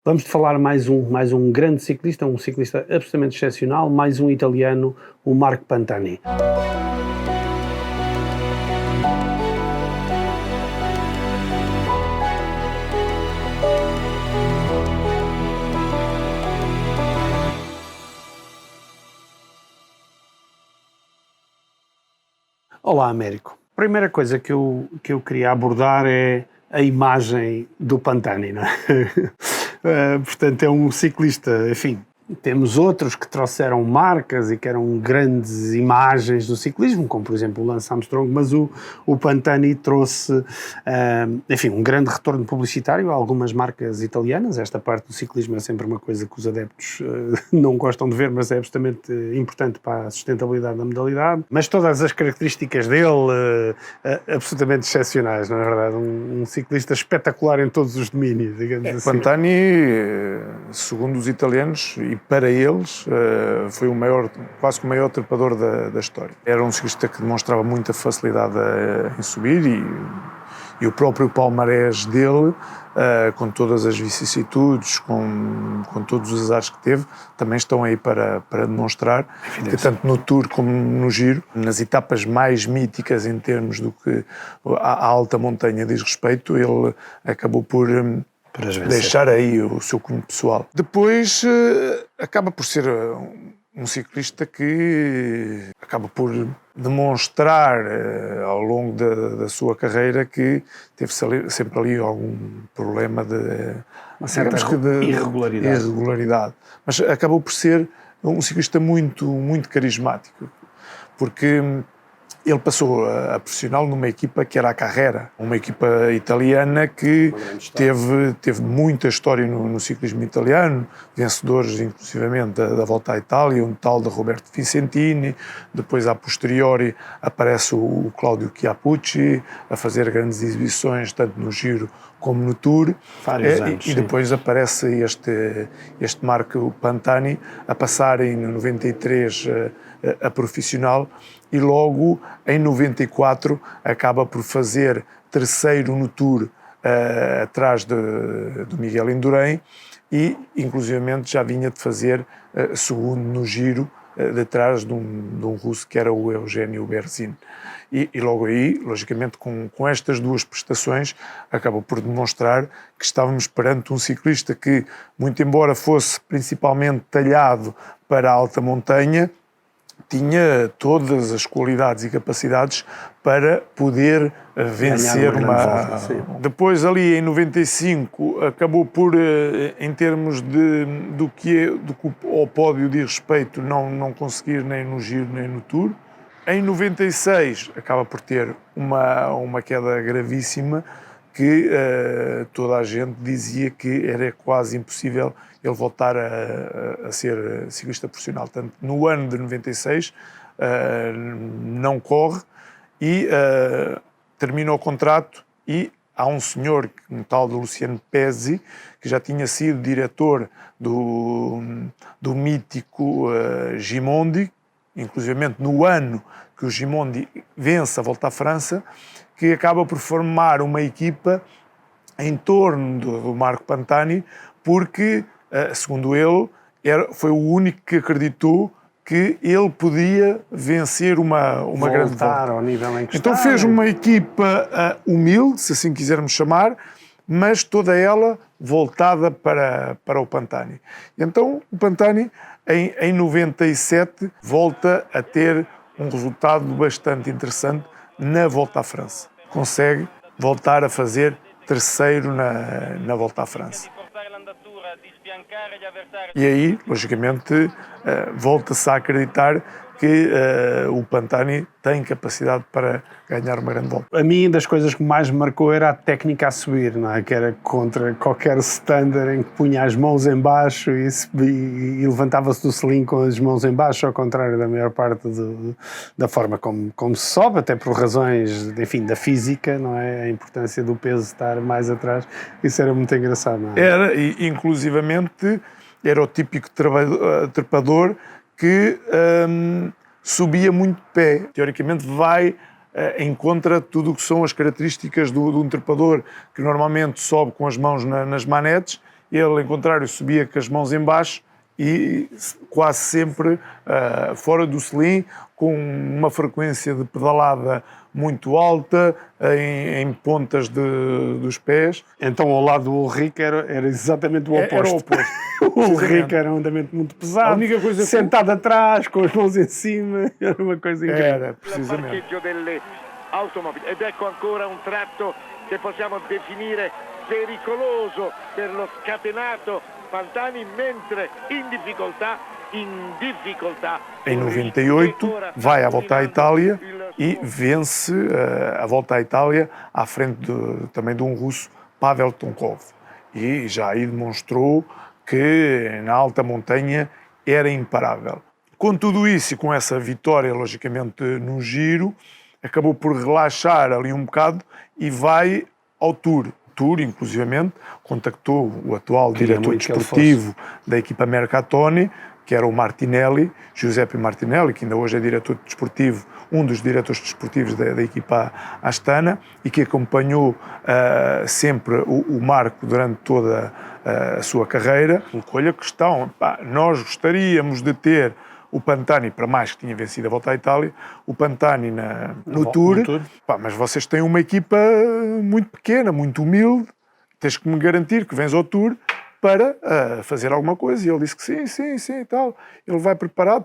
Vamos falar mais um grande ciclista, um ciclista absolutamente excepcional, mais um italiano, o Marco Pantani. Olá, Américo. A primeira coisa que eu queria abordar é a imagem do Pantani, não é? Portanto, é um ciclista, enfim, temos outros que trouxeram marcas e que eram grandes imagens do ciclismo, como por exemplo o Lance Armstrong, mas o Pantani trouxe, enfim, um grande retorno publicitário a algumas marcas italianas. Esta parte do ciclismo é sempre uma coisa que os adeptos não gostam de ver, mas é absolutamente importante para a sustentabilidade da modalidade. Mas todas as características dele, absolutamente excepcionais, não é verdade? Um ciclista espetacular em todos os domínios, digamos assim. Pantani, segundo os italianos, e para eles foi quase que o maior trepador da história. Era um ciclista que demonstrava muita facilidade em subir e o próprio palmarés dele, com todas as vicissitudes, com todos os azares que teve, também estão aí para demonstrar que tanto no Tour como no Giro, nas etapas mais míticas em termos do que a alta montanha diz respeito, ele acabou por deixar aí o seu cunho pessoal. Depois acaba por ser um ciclista que acaba por demonstrar ao longo da sua carreira que teve sempre ali algum problema de uma certa irregularidade. Mas acabou por ser um ciclista muito, muito carismático, porque ele passou a profissional numa equipa que era a Carrera, uma equipa italiana que teve muita história no ciclismo italiano, vencedores inclusivamente da Volta à Itália, um tal de Roberto Vicentini, depois a posteriori aparece o Claudio Chiappucci a fazer grandes exibições tanto no Giro como no Tour, e depois aparece este Marco Pantani a passar em 93 a profissional e logo em 94 acaba por fazer terceiro no Tour atrás do Miguel Indurain e inclusivamente já vinha de fazer segundo no Giro detrás de um russo que era o Eugênio Berzin. E logo aí, logicamente, com estas duas prestações, acabou por demonstrar que estávamos perante um ciclista que, muito embora fosse principalmente talhado para a alta montanha, tinha todas as qualidades e capacidades para poder vencer uma... Depois ali em 95 acabou por, em termos do que ao pódio diz respeito, não conseguir nem no Giro nem no Tour. Em 96 acaba por ter uma queda gravíssima que toda a gente dizia que era quase impossível ele voltar a ser ciclista profissional. Tanto no ano de 96 não corre e termina o contrato e há um senhor, um tal de Luciano Pezzi, que já tinha sido diretor do mítico Gimondi, inclusivamente no ano que o Gimondi vence a Volta à França, que acaba por formar uma equipa em torno do Marco Pantani, porque, segundo ele, foi o único que acreditou que ele podia vencer uma grande volta. Ao nível em que então fez uma equipa humilde, se assim quisermos chamar, mas toda ela voltada para o Pantani. Então o Pantani, em 97, volta a ter um resultado bastante interessante na Volta à França. Consegue voltar a fazer terceiro na Volta à França. E aí, logicamente, volta-se a acreditar que o Pantani tem capacidade para ganhar uma grande volta. A mim, das coisas que mais me marcou era a técnica a subir, não é? Que era contra qualquer standard em que punha as mãos em baixo e levantava-se do selim com as mãos em baixo, ao contrário da maior parte da forma como se sobe, até por razões, enfim, da física, não é? A importância do peso estar mais atrás. Isso era muito engraçado, não é? Era, e inclusivamente, era o típico trepador que subia muito de pé. Teoricamente vai em contra tudo o que são as características de um trepador que normalmente sobe com as mãos nas manetes. ele, em contrário, subia com as mãos em baixo e quase sempre fora do selim, com uma frequência de pedalada muito alta, em pontas dos pés. Então, ao lado do Ulrich era exatamente o oposto. Era o oposto. O Ulrich era um andamento muito pesado, A única coisa sentado atrás, com as mãos em cima, era uma coisa incrível. Era, precisamente. Delle automobili. Ed ecco ancora un tratto che possiamo definire pericoloso per lo scatenato Pantani, mentre in difficoltà. Em 98 vai à Volta à Itália e vence a Volta à Itália à frente também de um russo, Pavel Tonkov. E já aí demonstrou que na alta montanha era imparável. Com tudo isso e com essa vitória, logicamente, no Giro, acabou por relaxar ali um bocado e vai ao Tour. Tour, inclusivamente, contactou o atual diretor desportivo da equipa Mercatone, que era o Martinelli, Giuseppe Martinelli, que ainda hoje é diretor desportivo, um dos diretores desportivos da equipa Astana, e que acompanhou sempre o Marco durante toda a sua carreira. Colocou-lhe a questão: nós gostaríamos de ter o Pantani, para mais que tinha vencido a Volta à Itália, o Pantani no Tour, mas vocês têm uma equipa muito pequena, muito humilde, tens que me garantir que vens ao Tour para fazer alguma coisa. E ele disse que sim e tal. Ele vai preparado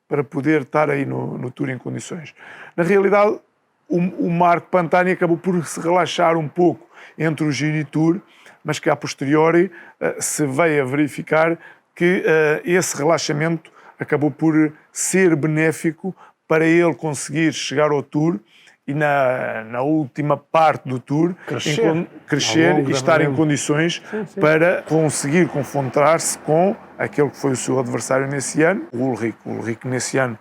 para poder estar aí no Tour em condições. Na realidade, o Marco Pantani acabou por se relaxar um pouco entre o Giro e Tour, mas que a posteriori se veio a verificar que esse relaxamento acabou por ser benéfico para ele conseguir chegar ao Tour e na última parte do Tour crescer e estar em condições para conseguir confrontar-se com aquele que foi o seu adversário nesse ano, o Ulrich. O Ulrich nesse ano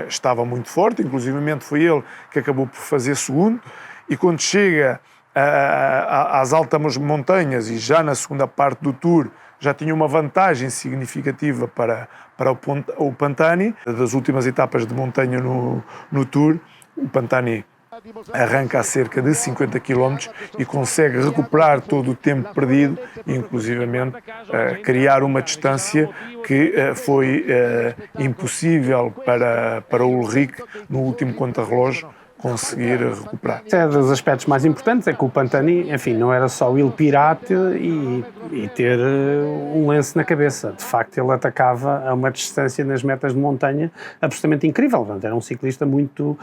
estava muito forte, inclusivamente foi ele que acabou por fazer segundo, e quando chega às altas montanhas e já na segunda parte do Tour já tinha uma vantagem significativa para o Pantani. Das últimas etapas de montanha no Tour, o Pantani arranca a cerca de 50 km e consegue recuperar todo o tempo perdido e, inclusivamente, criar uma distância que foi impossível para o Ulrich, no último contrarrelógio, conseguir recuperar. É dos aspectos mais importantes, é que o Pantani, enfim, não era só ele pirata e ter um lance na cabeça. De facto, ele atacava a uma distância nas metas de montanha absolutamente incrível. Era um ciclista muito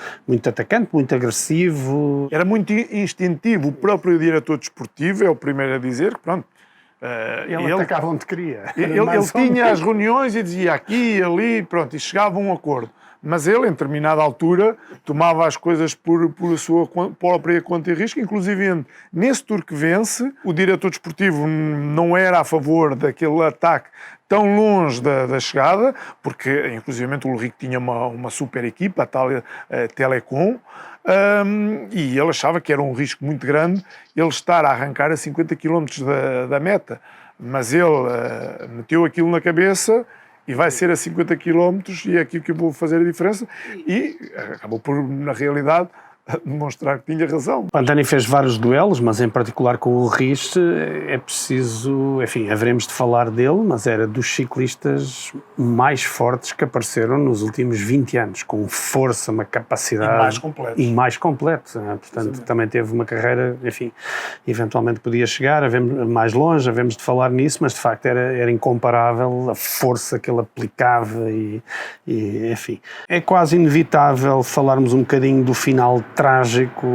atacante, muito agressivo. Era muito instintivo. O próprio diretor desportivo é o primeiro a dizer que, pronto, ele atacava onde queria. Ele tinha as reuniões e dizia aqui, ali, pronto, e chegava a um acordo. Mas ele, em determinada altura, tomava as coisas por a sua própria conta e risco. Inclusive, nesse Tour que vence, o diretor desportivo não era a favor daquele ataque tão longe da chegada, porque, inclusive, o Ulrich tinha uma super equipa, a tal Telecom, e ele achava que era um risco muito grande ele estar a arrancar a 50 km da meta. Mas ele meteu aquilo na cabeça e vai ser a 50 km e é aquilo que eu vou fazer a diferença, e acabou por, na realidade, demonstrar que tinha razão. Pantani fez vários duelos, mas em particular com o Ulrich é preciso, enfim, haveremos de falar dele, mas era dos ciclistas mais fortes que apareceram nos últimos 20 anos, com força, uma capacidade... E mais completo. Portanto, também teve uma carreira, enfim, eventualmente podia chegar mais longe, havemos de falar nisso, mas de facto era incomparável a força que ele aplicava e enfim. É quase inevitável falarmos um bocadinho do final trágico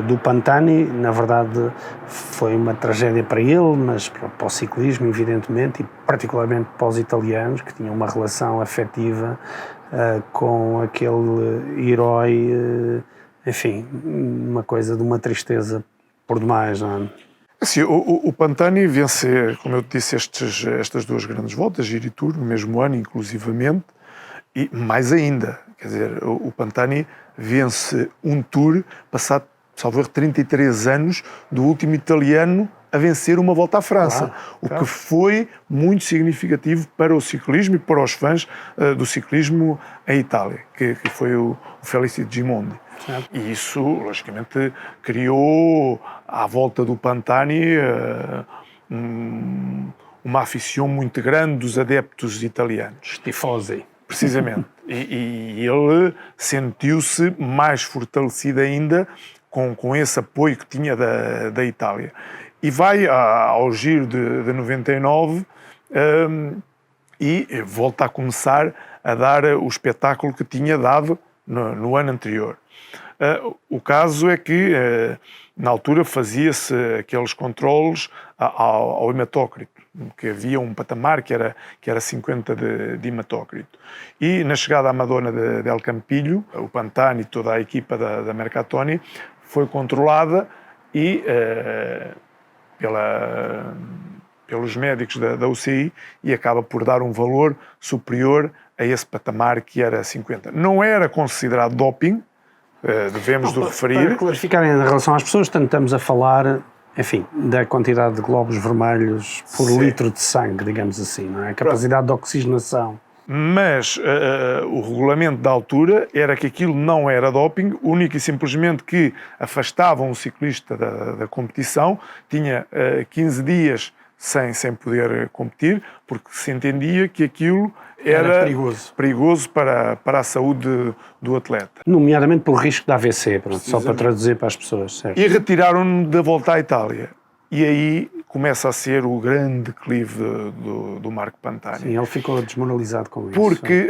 do Pantani. Na verdade foi uma tragédia para ele, mas para o ciclismo, evidentemente, e particularmente para os italianos, que tinham uma relação afetiva com aquele herói, enfim, uma coisa de uma tristeza por demais, não é? Assim, o Pantani vence, como eu te disse, estas duas grandes voltas, Giro e Tour, no mesmo ano, inclusivamente, e mais ainda, quer dizer, o Pantani vence um Tour passado, salvo erro, 33 anos do último italiano a vencer uma Volta à França, o que foi muito significativo para o ciclismo e para os fãs do ciclismo em Itália, que foi o Felicito Gimondi. E isso, logicamente, criou à volta do Pantani uma aficião muito grande dos adeptos italianos. Tifosi. Precisamente. E ele sentiu-se mais fortalecido ainda com esse apoio que tinha da Itália. E vai ao Giro de 99 e volta a começar a dar o espetáculo que tinha dado no ano anterior. O caso é que, na altura, fazia-se aqueles controles ao hematócrito, que havia um patamar que era 50 de hematócrito. E na chegada à Madonna del Campilho, o Pantani e toda a equipa da Mercatoni foi controlada e pelos médicos da UCI e acaba por dar um valor superior a esse patamar que era 50. Não era considerado doping, devemos de referir. Para clarificar em relação às pessoas, portanto, estamos a falar, enfim, da quantidade de glóbulos vermelhos por litro de sangue, digamos assim, não é? A capacidade de oxigenação. Mas o regulamento da altura era que aquilo não era doping, único e simplesmente que afastavam o ciclista da competição, tinha 15 dias sem poder competir, porque se entendia que aquilo era perigoso para a saúde do atleta. Nomeadamente pelo risco de AVC, pronto, só para traduzir para as pessoas. Certo? E retiraram-no da volta à Itália. E aí começa a ser o grande declive do Marco Pantani. Sim, ele ficou desmoralizado com isso. Porque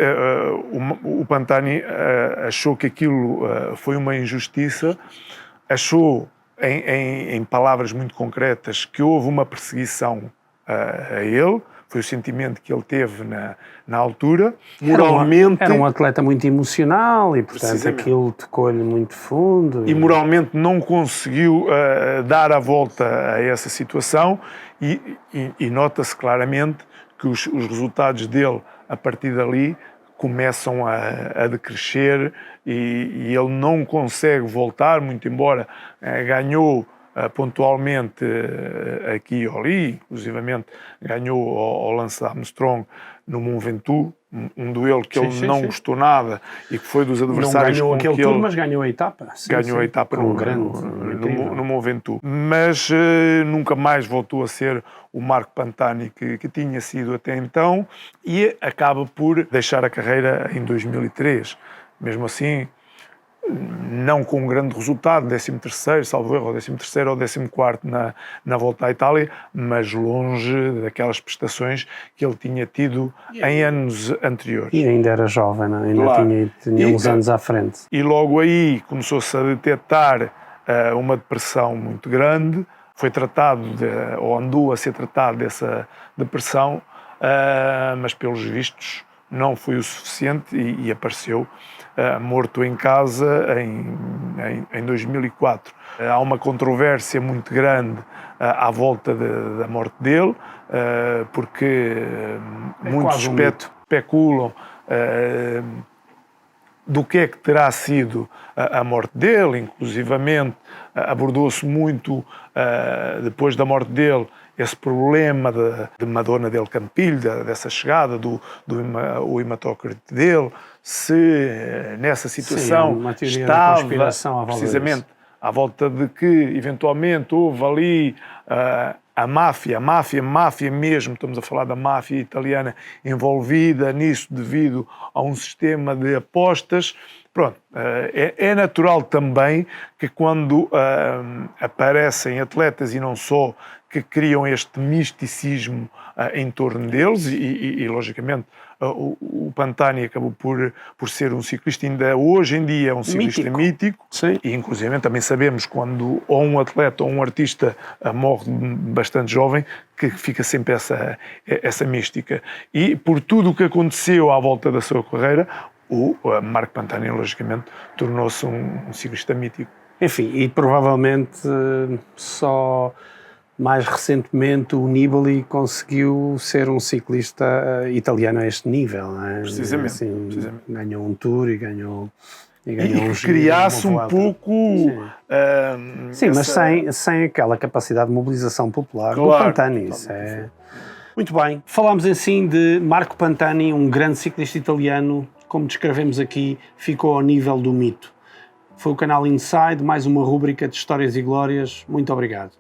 o Pantani achou que aquilo foi uma injustiça, achou, em palavras muito concretas, que houve uma perseguição a ele, foi o sentimento que ele teve na altura. Moralmente... Era um atleta muito emocional e, portanto, aquilo tocou-lhe muito fundo. E moralmente não conseguiu dar a volta a essa situação e nota-se claramente que os resultados dele, a partir dali, começam a decrescer e ele não consegue voltar, muito embora ganhou pontualmente aqui e ali, inclusivamente ganhou ao lance da Armstrong no Mont Ventoux, um duelo que ele não gostou nada e que foi dos adversários não ganhou com aquele que tour, ele mas ganhou a etapa. Ganhou a etapa no Mont Ventoux. Mas nunca mais voltou a ser o Marco Pantani que tinha sido até então e acaba por deixar a carreira em 2003. Mesmo assim, não com um grande resultado, 13º, salvo erro, 13º ou 14º na volta à Itália, mas longe daquelas prestações que ele tinha tido em anos anteriores. E ainda era jovem, não? Ainda tinha uns anos à frente. E logo aí começou-se a detectar uma depressão muito grande, foi tratado, ou andou a ser tratado dessa depressão, mas pelos vistos não foi o suficiente e apareceu morto em casa em 2004. Há uma controvérsia muito grande à volta da morte dele, porque muitos especulam do que é que terá sido a morte dele, inclusivamente abordou-se muito, depois da morte dele, esse problema de Madonna del Campilho, dessa chegada do hematócrito dele, se nessa situação estava precisamente à volta de que eventualmente houve ali a máfia mesmo, estamos a falar da máfia italiana envolvida nisso devido a um sistema de apostas. Pronto, é natural também que quando aparecem atletas e não só que criam este misticismo em torno deles e logicamente o Pantani acabou por ser um ciclista, ainda hoje em dia é um ciclista mítico. Sim. E inclusive também sabemos quando ou um atleta ou um artista morre bastante jovem que fica sempre essa mística. E por tudo o que aconteceu à volta da sua carreira, o Marco Pantani, logicamente, tornou-se um ciclista mítico. Enfim, e provavelmente só mais recentemente o Nibali conseguiu ser um ciclista italiano a este nível, não é? Precisamente, assim, precisamente. Ganhou um Tour e ganhou E criasse um pouco... Sim, mas sem aquela capacidade de mobilização popular do Pantani. Isso é... Muito bem, falámos assim de Marco Pantani, um grande ciclista italiano, como descrevemos aqui, ficou ao nível do mito. Foi o canal Inside, mais uma rúbrica de Histórias e Glórias. Muito obrigado.